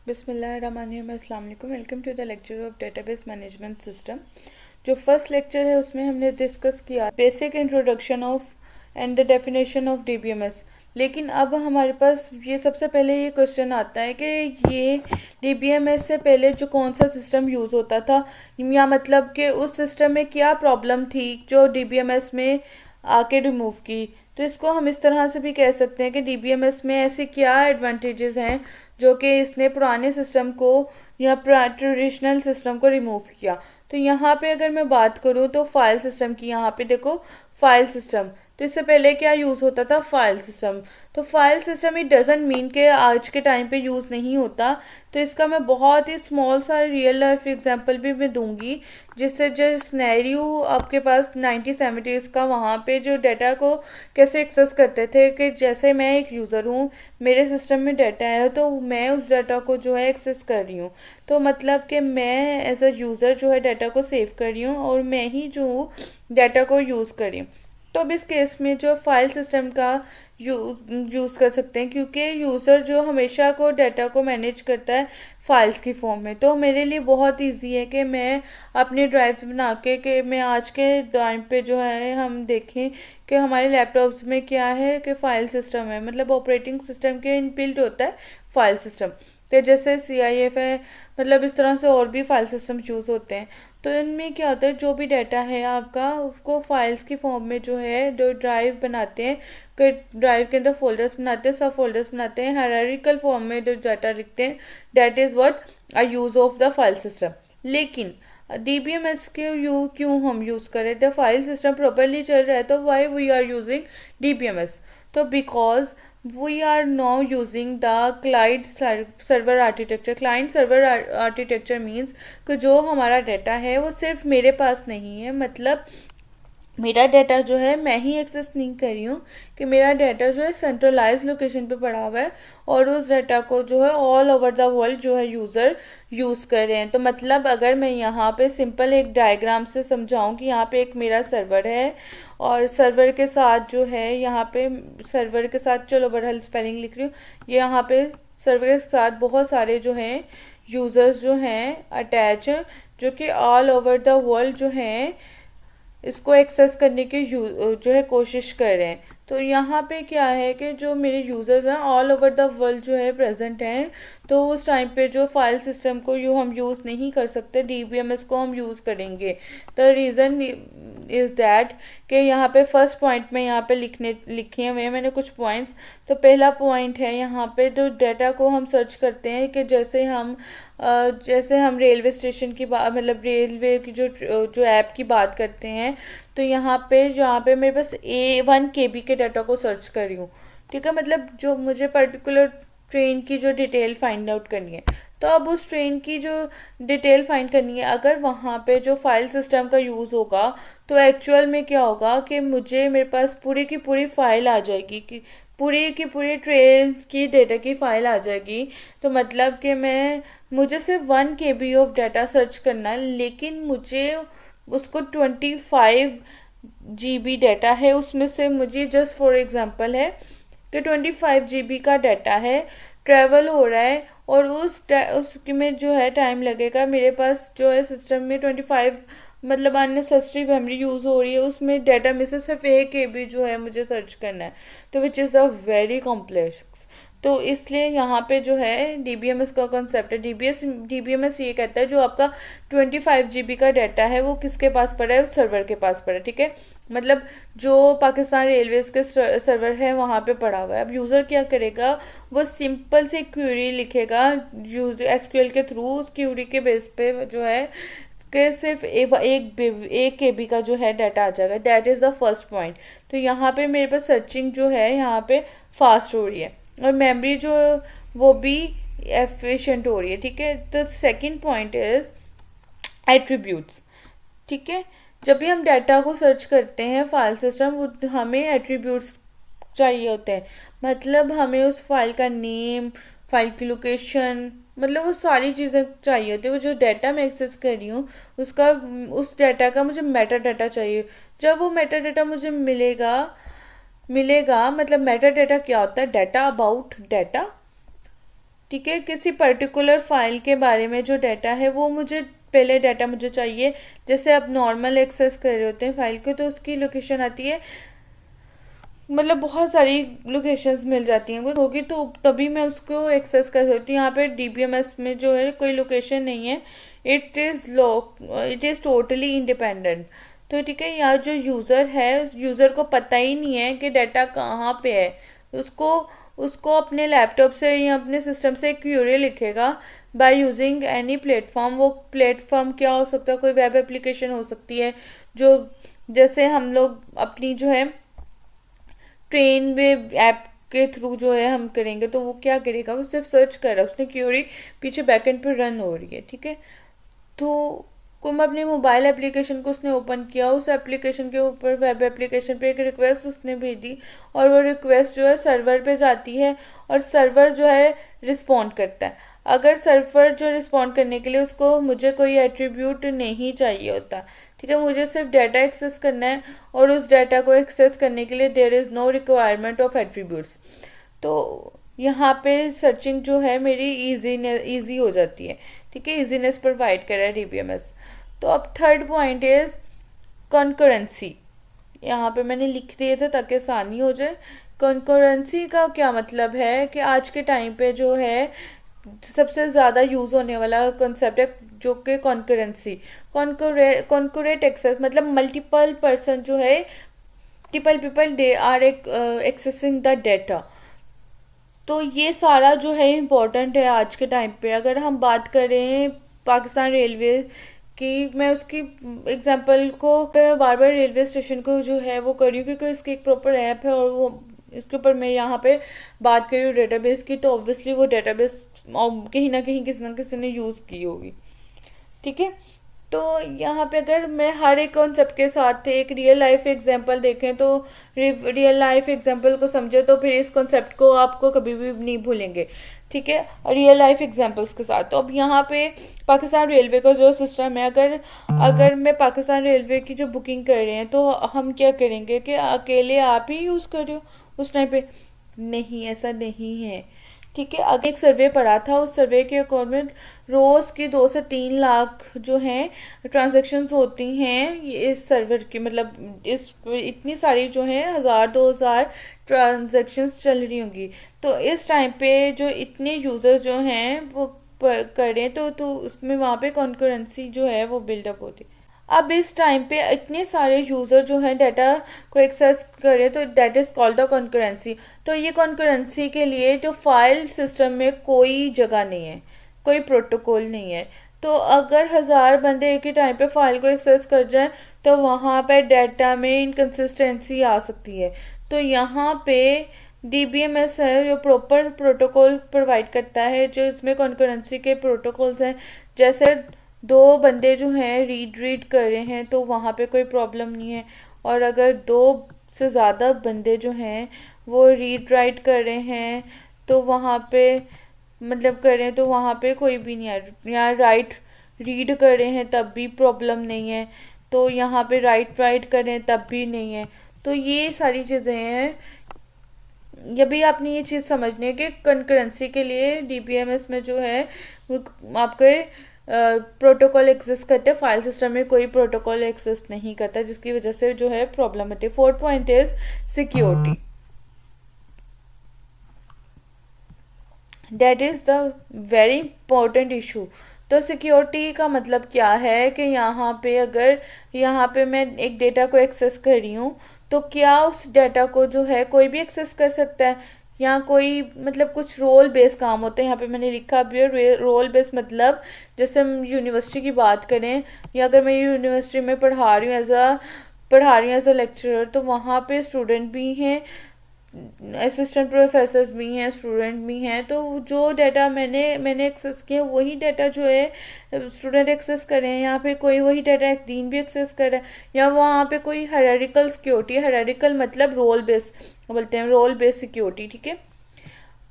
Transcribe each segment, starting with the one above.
बिस्मिल्लाहिर्रहमानिर्रहीम, अस्सलाम वालेकुम। Welcome to the lecture of database management system. जो फर्स्ट लेक्चर है उसमें हमने डिस्कस किया basic introduction of and the definition of DBMS. लेकिन अब हमारे पास ये सबसे पहले ये क्वेश्चन आता है कि ये डीबीएमएस से पहले जो कौन सा सिस्टम यूज़ होता था, या मतलब कि उस सिस्टम में क्या प्रॉब्लम थी जो डीबीएमएस में आके रिमूव की। तो इसको हम इस तरह से भी कह सकते हैं कि डीबीएमएस में ऐसे क्या एडवांटेजेस हैं जो कि इसने पुराने सिस्टम को या ट्रेडिशनल सिस्टम को रिमूव किया। तो यहाँ पे अगर मैं बात करूँ तो फाइल सिस्टम की, यहाँ पे देखो फाइल सिस्टम। तो इससे पहले क्या यूज़ होता था, फाइल सिस्टम। तो file system it doesn't mean के आज के टाइम पे यूज़ नहीं होता। तो इसका मैं बहुत ही स्मॉल सा रियल लाइफ एग्जांपल भी मैं दूंगी, जिससे जो स्नैरियो आपके पास 1970s का, वहाँ पे जो डाटा को कैसे एक्सेस करते थे कि जैसे मैं एक यूज़र हूँ, मेरे सिस्टम में डाटा है तो मैं उस डाटा को जो है एक्सेस कर रही हूँ। तो मतलब कि मैं एज अ यूज़र जो है डाटा को सेव कर रही हूँ और मैं ही जो हूँ डाटा को यूज़ कर रही हूँ। तो अब इस केस में जो फाइल सिस्टम का यूज़ कर सकते हैं, क्योंकि यूज़र जो हमेशा को डाटा को मैनेज करता है फाइल्स की फॉर्म में। तो मेरे लिए बहुत इजी है कि मैं अपनी ड्राइव्स बना के, कि मैं आज के टाइम पे जो है हम देखें कि हमारे लैपटॉप्स में क्या है कि फ़ाइल सिस्टम है, मतलब ऑपरेटिंग सिस्टम के इनबिल्ट होता है फाइल सिस्टम। तो जैसे CIF है, मतलब इस तरह से और भी फाइल सिस्टम यूज़ होते हैं। तो इनमें क्या होता है, जो भी डाटा है आपका उसको फाइल्स की फॉर्म में जो है जो ड्राइव बनाते हैं, कि ड्राइव के अंदर फोल्डर्स बनाते हैं, सब फोल्डर्स बनाते हैं, हायरार्किकल फॉर्म में जो डाटा लिखते हैं, that is what a use of the file system. लेकिन डीबीएमएस के क्यों हम यूज़ करें, द फाइल सिस्टम प्रॉपरली चल रहा है तो why we are using DBMS. तो because we are now using the client server architecture. Client server architecture means कि जो हमारा डाटा है वो सिर्फ मेरे पास नहीं है, मतलब मेरा डाटा जो है मैं ही एक्सेस नहीं कर रही हूँ, कि मेरा डाटा जो है सेंट्रलाइज लोकेशन पे पड़ा हुआ है और उस डाटा को जो है ऑल ओवर द वर्ल्ड जो है यूज़र यूज़ कर रहे हैं। तो मतलब अगर मैं यहाँ पे सिंपल एक डायग्राम से समझाऊँ कि यहाँ पे एक मेरा सर्वर है और सर्वर के साथ जो है यहाँ पे सर्वर के साथ, चलो बड़हल स्पेलिंग लिख रही हूँ, ये यहाँ पे सर्वर के साथ बहुत सारे जो हैं यूज़र्स जो हैं अटैच, जो कि ऑल ओवर द वर्ल्ड जो हैं इसको एक्सेस करने की जो है कोशिश कर रहे हैं। तो यहाँ पे क्या है कि जो मेरे यूज़र्स हैं ऑल ओवर द वर्ल्ड जो है प्रेजेंट हैं, तो उस टाइम पे जो फाइल सिस्टम को हम यूज़ नहीं कर सकते, डीबीएमएस को हम यूज़ करेंगे। द रीज़न इज़ दैट कि यहाँ पे फर्स्ट पॉइंट में यहाँ पे लिखे हुए हैं मैंने कुछ पॉइंट्स। तो पहला पॉइंट है यहाँ पे जो डाटा को हम सर्च करते हैं, कि जैसे हम रेलवे स्टेशन की बात, मतलब रेलवे की जो ऐप की बात करते हैं, तो यहाँ पे मेरे पास A1 KB के डाटा को सर्च कर रही हूँ, ठीक है, मतलब जो मुझे पर्टिकुलर ट्रेन की जो डिटेल फाइंड आउट करनी है। तो अब उस ट्रेन की जो डिटेल फाइंड करनी है, अगर वहाँ पे जो फाइल सिस्टम का यूज़ होगा तो एक्चुअल में क्या होगा कि मेरे पास पूरी की पूरी फाइल आ जाएगी, कि पूरी की पूरी ट्रेन की डेटा की फाइल आ जाएगी। तो मतलब कि मुझे सिर्फ 1 KB ऑफ डाटा सर्च करना है, लेकिन मुझे उसको 25 GB डाटा है, उसमें से मुझे जस्ट फॉर एग्जांपल है कि 25 GB का डाटा है, ट्रैवल हो रहा है, और उसके में जो है टाइम लगेगा। मेरे पास जो है सिस्टम में 25, मतलब अननेसेसरी मेमोरी यूज़ हो रही है, उसमें डाटा में से सिर्फ 1 KB जो है मुझे सर्च करना है, तो which is a very complex. तो इसलिए यहाँ पे जो है डीबीएमएस का कॉन्सेप्ट है, डीबीएमएस ये कहता है जो आपका 25 GB का डाटा है वो किसके पास पड़ा है, सर्वर के पास पड़ा है, ठीक है, मतलब जो पाकिस्तान रेलवेज के सर्वर है वहाँ पे पड़ा हुआ है। अब यूज़र क्या करेगा, वो सिंपल सी क्वेरी लिखेगा SQL के थ्रू, उस क्वेरी के बेस पे जो है कि सिर्फ एक KB का जो है डाटा आ जाएगा। That is the first point. तो यहाँ पे मेरे पास सर्चिंग जो है यहाँ पे फास्ट हो रही है, और मेमोरी जो वो भी एफिशिएंट हो रही है, ठीक है। तो सेकंड पॉइंट इज एट्रीब्यूट्स, ठीक है। जब भी हम डाटा को सर्च करते हैं फाइल सिस्टम, वो हमें एट्रीब्यूट्स चाहिए होते हैं, मतलब हमें उस फाइल का नेम, फाइल की लोकेशन, मतलब वो सारी चीज़ें चाहिए होती है। वो जो डाटा मैं एक्सेस कर रही हूँ उसका, उस डाटा का मुझे मेटा डाटा चाहिए। जब वो मेटा डाटा मुझे मिलेगा, मतलब मेटा डाटा क्या होता है, डाटा अबाउट डाटा, ठीक है, किसी पर्टिकुलर फाइल के बारे में जो डाटा है वो मुझे पहले डाटा मुझे चाहिए। जैसे आप नॉर्मल एक्सेस कर रहे होते हैं फाइल को, तो उसकी लोकेशन आती है, मतलब बहुत सारी लोकेशंस मिल जाती हैं कुछ होगी, तो तभी मैं उसको एक्सेस कर सकती हूँ। यहाँ पे डीबीएमएस में जो है कोई लोकेशन नहीं है, इट इज़ टोटली इंडिपेंडेंट। तो ठीक है, यहाँ जो यूज़र है, यूज़र को पता ही नहीं है कि डाटा कहाँ पे है। उसको उसको अपने लैपटॉप से या अपने सिस्टम से एक क्यूरी लिखेगा बाय यूजिंग एनी प्लेटफॉर्म। वो प्लेटफॉर्म क्या हो सकता है, कोई वेब एप्लीकेशन हो सकती है, जो जैसे हम लोग अपनी जो है ट्रेन वे ऐप के थ्रू जो है हम करेंगे, तो वो क्या करेगा, वो सिर्फ सर्च कर रहा है, उसने क्यूरी पीछे बैकएंड पे रन हो रही है। ठीक है, तो कोई अपने मोबाइल एप्लीकेशन को उसने ओपन किया, उस एप्लीकेशन के ऊपर वेब एप्लीकेशन पे एक रिक्वेस्ट उसने भेजी, और वो रिक्वेस्ट जो है सर्वर पे जाती है, और सर्वर जो है रिस्पॉन्ड करता है। अगर सर्वर जो रिस्पॉन्ड करने के लिए उसको मुझे कोई एट्रीब्यूट नहीं चाहिए होता, ठीक है, मुझे सिर्फ डाटा एक्सेस करना है, और उस डाटा को एक्सेस करने के लिए there is no requirement of attributes, तो यहाँ पे सर्चिंग जो है मेरी ईजी हो जाती है। ठीक है, ईजीनेस प्रोवाइड कर रहा है डीबीएमएस। तो अब थर्ड पॉइंट इज कॉन्करेंसी। यहाँ पे मैंने लिख दिए थे ताकि आसानी हो जाए। कॉन्करेंसी का क्या मतलब है कि आज के टाइम पे जो है सबसे ज़्यादा यूज़ होने वाला कॉन्सेप्ट है जो कि कॉन्करेंसी। कॉन्करेट एक्सेस मतलब मल्टीपल पर्सन जो है, multiple people they are accessing the data. तो ये सारा जो है इम्पोर्टेंट है आज के टाइम पे। अगर हम बात करें पाकिस्तान रेलवे की, मैं उसकी एग्जांपल को मैं बार बार रेलवे स्टेशन को जो है वो कर रही हूँ क्योंकि इसकी एक प्रॉपर ऐप है, और वो इसके ऊपर मैं यहाँ पे बात कर रही हूँ डेटाबेस की, तो ऑब्वियसली वो डेटाबेस कहीं ना कहीं किसी ना किसी ने यूज़ की होगी। ठीक है, तो यहाँ पे अगर मैं हर एक कॉन्सेप्ट के साथ एक रियल लाइफ एग्जांपल देखें, तो रियल लाइफ एग्जांपल को समझे तो फिर इस कॉन्सेप्ट को आपको कभी भी नहीं भूलेंगे। ठीक है, रियल लाइफ एग्जांपल्स के साथ। तो अब यहाँ पे पाकिस्तान रेलवे का जो सिस्टम है, अगर अगर मैं पाकिस्तान रेलवे की जो बुकिंग कर रहे हैं, तो हम क्या करेंगे कि अकेले आप ही यूज़ कर रहे हो उस टाइम पे? नहीं, ऐसा नहीं है। ठीक है, अगर एक सर्वे पड़ा था, उस सर्वे के अकॉर्डिंग रोज़ की 2 से 3 लाख जो हैं ट्रांजैक्शंस होती हैं इस सर्वर की, मतलब इस इतनी सारी जो हैं 1000-2000 ट्रांजैक्शंस चल रही होंगी। तो इस टाइम पे जो इतने यूज़र जो हैं वो करें, तो उसमें वहाँ पे कॉन्करेंसी जो है वो बिल्डअप होती है। अब इस टाइम पे इतने सारे यूज़र जो हैं डाटा को एक्सेस करें, तो that is called the concurrency. तो ये कॉन्करेंसी के लिए जो फाइल सिस्टम में कोई जगह नहीं है, कोई प्रोटोकॉल नहीं है। तो अगर 1000 बंदे एक ही टाइम पे फाइल को एक्सेस कर जाएं, तो वहाँ पे डाटा में इनकन्सिस्टेंसी आ सकती है। तो यहाँ पे डीबीएमएस है जो प्रॉपर प्रोटोकॉल प्रोवाइड करता है, जो इसमें कॉन्करेंसी के प्रोटोकॉल्स हैं। जैसे 2 बंदे जो हैं रीड कर रहे हैं, तो वहाँ पे कोई प्रॉब्लम नहीं है। और अगर 2 से ज़्यादा बंदे जो हैं वो रीड राइट कर रहे हैं, तो वहाँ पे मतलब कर रहे हैं, तो वहाँ पे कोई भी नहीं है। यहाँ राइट रीड कर रहे हैं तब भी प्रॉब्लम नहीं है, तो यहाँ पे राइट कर रहे हैं तब भी नहीं है। तो ये सारी चीज़ें हैं। ये भी आपने ये चीज़ समझनी है कि कंकरेंसी के लिए डीबीएमएस में जो है आपके प्रोटोकॉल एग्जिस्ट करते हैं, फाइल सिस्टम में कोई प्रोटोकॉल एग्जिस्ट नहीं करता, जिसकी वजह से जो है प्रॉब्लम होती है। Fourth point is security, that is the very important issue. तो सिक्योरिटी का मतलब क्या है कि यहाँ पे अगर यहाँ पे मैं एक डेटा को एक्सेस कर रही हूँ, तो क्या उस डेटा को जो है कोई भी एक्सेस कर सकता है? यहाँ कोई मतलब कुछ रोल बेस काम होते हैं, यहाँ पे मैंने लिखा भी है रोल बेस, मतलब जैसे हम यूनिवर्सिटी की बात करें, या अगर मैं यूनिवर्सिटी में पढ़ा रही हूँ एज अ लेक्चरर, तो वहाँ पे स्टूडेंट भी हैं, असिस्टेंट प्रोफेसर्स भी हैं, स्टूडेंट भी हैं। तो जो डाटा मैंने एक्सेस किया वही डाटा जो है स्टूडेंट एक्सेस करें, यहाँ पे कोई वही डाटा एक दीन भी एक्सेस कर रहा है, या वहाँ पे कोई हायरार्किकल सिक्योरिटी, हायरार्किकल मतलब रोल बेस बोलते हैं, रोल बेस सिक्योरिटी। ठीक है,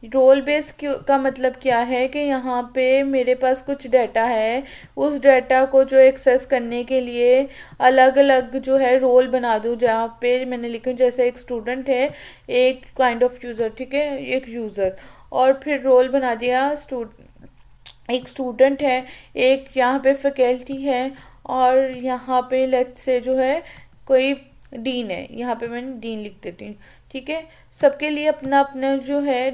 रोल बेस का मतलब क्या है कि यहाँ पे मेरे पास कुछ डाटा है, उस डाटा को जो एक्सेस करने के लिए अलग अलग जो है रोल बना दूँ, जहाँ पे मैंने लिखूँ जैसे एक स्टूडेंट है, एक काइंड ऑफ यूज़र, ठीक है, एक यूज़र, और फिर रोल बना दिया एक स्टूडेंट है, एक यहाँ पे फैकल्टी है, और यहाँ पे लेट्स से जो है कोई डीन है, यहाँ पे मैं डीन लिख देती हूँ। ठीक है, सबके लिए अपना अपना जो है,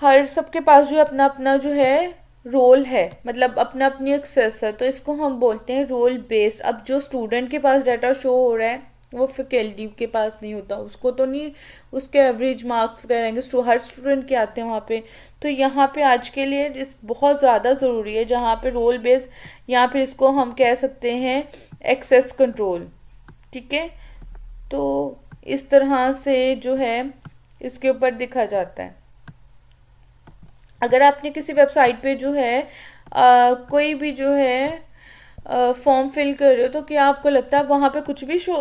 हर सबके पास जो अपना अपना जो है रोल है, मतलब अपना अपनी एक्सेस है, तो इसको हम बोलते हैं रोल बेस्ड। अब जो स्टूडेंट के पास डाटा शो हो रहा है वो फैकल्टी के पास नहीं होता, उसको तो नहीं उसके एवरेज मार्क्स करेंगे, हर स्टूडेंट के आते हैं वहाँ पे। तो यहाँ पे आज के लिए इस बहुत ज़्यादा ज़रूरी है जहाँ पे रोल बेस्ड, यहाँ पे इसको हम कह सकते हैं एक्सेस कंट्रोल। ठीक है, तो इस तरह से जो है इसके ऊपर दिखा जाता है। अगर आपने किसी वेबसाइट पे जो है कोई भी जो है फॉर्म फिल कर रहे हो, तो क्या आपको लगता है वहाँ पे कुछ भी शो,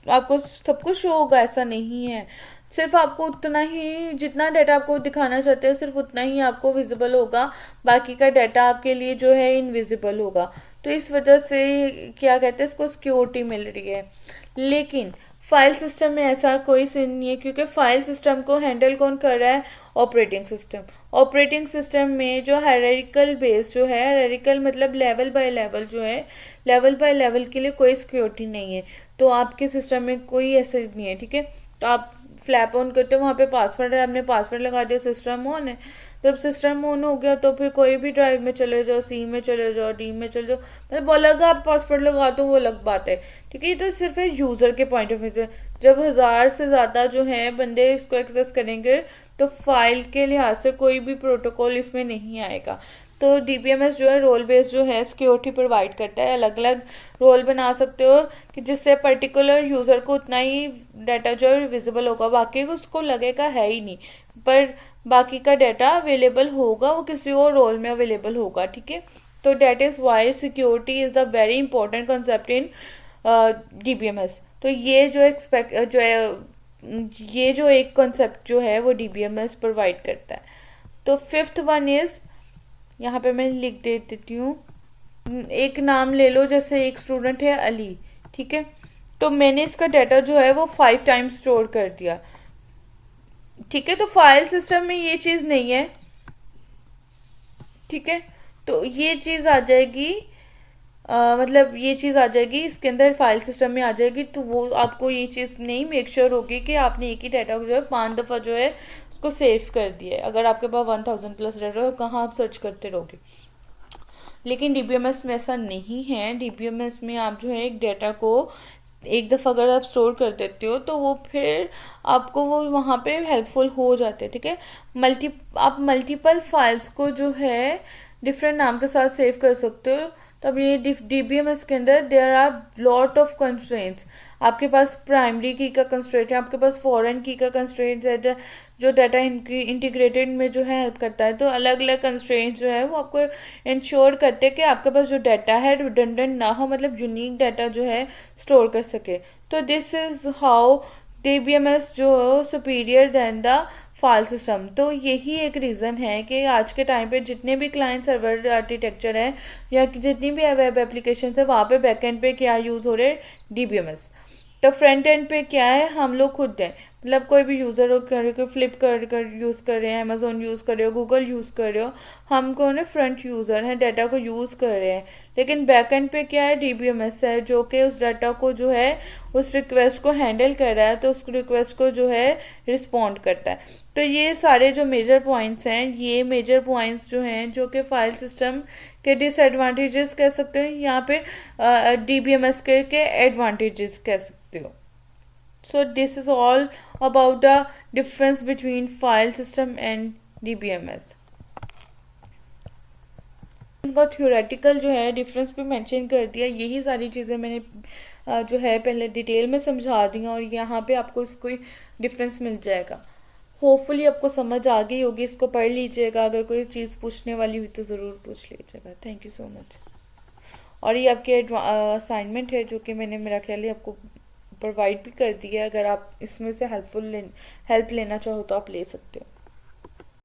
आपको सब कुछ शो होगा? ऐसा नहीं है। सिर्फ आपको उतना ही, जितना डाटा आपको दिखाना चाहते हो सिर्फ उतना ही आपको विजिबल होगा, बाकी का डाटा आपके लिए जो है इनविजिबल होगा। तो इस वजह से क्या कहते हैं, इसको सिक्योरिटी मिल रही है। लेकिन फाइल सिस्टम में ऐसा कोई सीन नहीं है, क्योंकि फाइल सिस्टम को हैंडल कौन कर रहा है? Operating system. ऑपरेटिंग सिस्टम में जो हायरार्किकल बेस जो है, हायरार्किकल मतलब लेवल बाय लेवल जो है, लेवल बाय लेवल के लिए कोई सिक्योरिटी नहीं है, तो आपके सिस्टम में कोई ऐसे नहीं है। ठीक है, तो आप फ्लैप ऑन करते हो, वहाँ पे पासवर्ड है, आपने पासवर्ड लगा दिया, सिस्टम ऑन है। जब सिस्टम ऑन हो गया तो फिर कोई भी ड्राइव में चले जाओ, सी में चले जाओ, डी में चले जाओ, मतलब वो अलग आप पासवर्ड लगा दो, वो अलग बात है। ठीक है, ये तो सिर्फ है यूज़र के पॉइंट ऑफ व्यू से। जब 1000 से ज़्यादा जो है बंदे इसको एक्सेस करेंगे तो फाइल के लिहाज से कोई भी प्रोटोकॉल इसमें नहीं आएगा। तो डीबीएमएस जो है रोल बेस्ड जो है सिक्योरिटी प्रोवाइड करता है। अलग अलग रोल बना सकते हो कि जिससे पर्टिकुलर यूज़र को उतना ही डाटा जो है विजिबल होगा, बाकी उसको लगेगा है ही नहीं, पर बाकी का डाटा अवेलेबल होगा, वो किसी और रोल में अवेलेबल होगा। ठीक है, तो that is why security is a very important concept in DBMS. तो ये जो ये जो एक कॉन्सेप्ट जो है वो डीबीएमएस प्रोवाइड करता है। तो फिफ्थ वन इज़, यहाँ पे मैं लिख दे देती हूँ, एक नाम ले लो, जैसे एक स्टूडेंट है अली। ठीक है, तो मैंने इसका डाटा जो है वो 5 टाइम्स स्टोर कर दिया। ठीक है, तो फाइल सिस्टम में ये चीज़ नहीं है। ठीक है, तो ये चीज़ आ जाएगी, मतलब ये चीज़ आ जाएगी इसके अंदर, फाइल सिस्टम में आ जाएगी। तो वो आपको ये चीज़ नहीं मेक श्योर होगी कि आपने एक ही डाटा को जो है 5 दफ़ा जो है उसको सेव कर दिया है। अगर आपके पास 1000+ डाटा हो, कहाँ आप सर्च करते रहोगे? लेकिन डीबीएमएस में ऐसा नहीं है। डीबीएमएस में आप जो है एक डाटा को एक दफ़ा अगर आप स्टोर कर देते हो तो वो फिर आपको वो वहाँ पे हेल्पफुल हो जाते हैं। ठीक है, आप मल्टीपल फाइल्स को जो है डिफरेंट नाम के साथ सेव कर सकते हो। तब ये डीबीएमएस के अंदर there are lot of constraints. आपके पास प्राइमरी की का कंस्ट्रेंट है, आपके पास फॉरेन की का कंस्ट्रेंट है, जो डाटा इंटीग्रेटेड में जो है हेल्प करता है। तो अलग अलग कंस्ट्रेंट्स जो है वो आपको इंश्योर करते हैं कि आपके पास जो डाटा है रिडंडेंट ना हो, मतलब यूनिक डाटा जो है स्टोर कर सके। तो दिस इज हाउ डीबीएमएस जो है superior than the file system. तो यही एक रीज़न है कि आज के टाइम पे जितने भी क्लाइंट सर्वर आर्किटेक्चर है या जितनी भी वेब एप्लीकेशन है, वहाँ पे बैकएंड पे क्या यूज़ हो रहे हैं? डीबीएमएस। तो फ्रंट एंड पे क्या है? हम लोग खुद हैं, मतलब कोई भी यूज़र हो, कोई फ्लिपकार्ट यूज़ कर रहे हैं, अमेजोन यूज़ कर रहे हो, गूगल यूज़ कर रहे हो, हम कौन है? फ्रंट यूज़र हैं, डाटा को यूज़ कर रहे हैं। लेकिन बैकएंड पे क्या है? डीबीएमएस है, जो कि उस डाटा को जो है उस रिक्वेस्ट को हैंडल कर रहा है, तो उस रिक्वेस्ट को जो है रिस्पॉन्ड करता है। तो ये सारे जो मेजर पॉइंट्स हैं, ये मेजर पॉइंट्स जो हैं जो कि फाइल सिस्टम के डिसएडवांटेजेस कह सकते हो, यहाँ पे डीबीएमएस के एडवांटेजेस कह सकते हो। So this is all about the difference between file system and DBMS. इसका थ्योरेटिकल जो है डिफरेंस भी मेंशन कर दिया। यही सारी चीज़ें मैंने जो है पहले डिटेल में समझा दी और यहाँ पे आपको इसको डिफरेंस मिल जाएगा। होपफुली आपको समझ आ गई होगी। इसको पढ़ लीजिएगा, अगर कोई चीज़ पूछने वाली हुई तो ज़रूर पूछ लीजिएगा। Thank you so much. और ये आपके असाइनमेंट है जो कि मैंने मेरा ख्याल है आपको प्रोवाइड भी कर दिया है। अगर आप इसमें से हेल्प लेना चाहो तो आप ले सकते हो।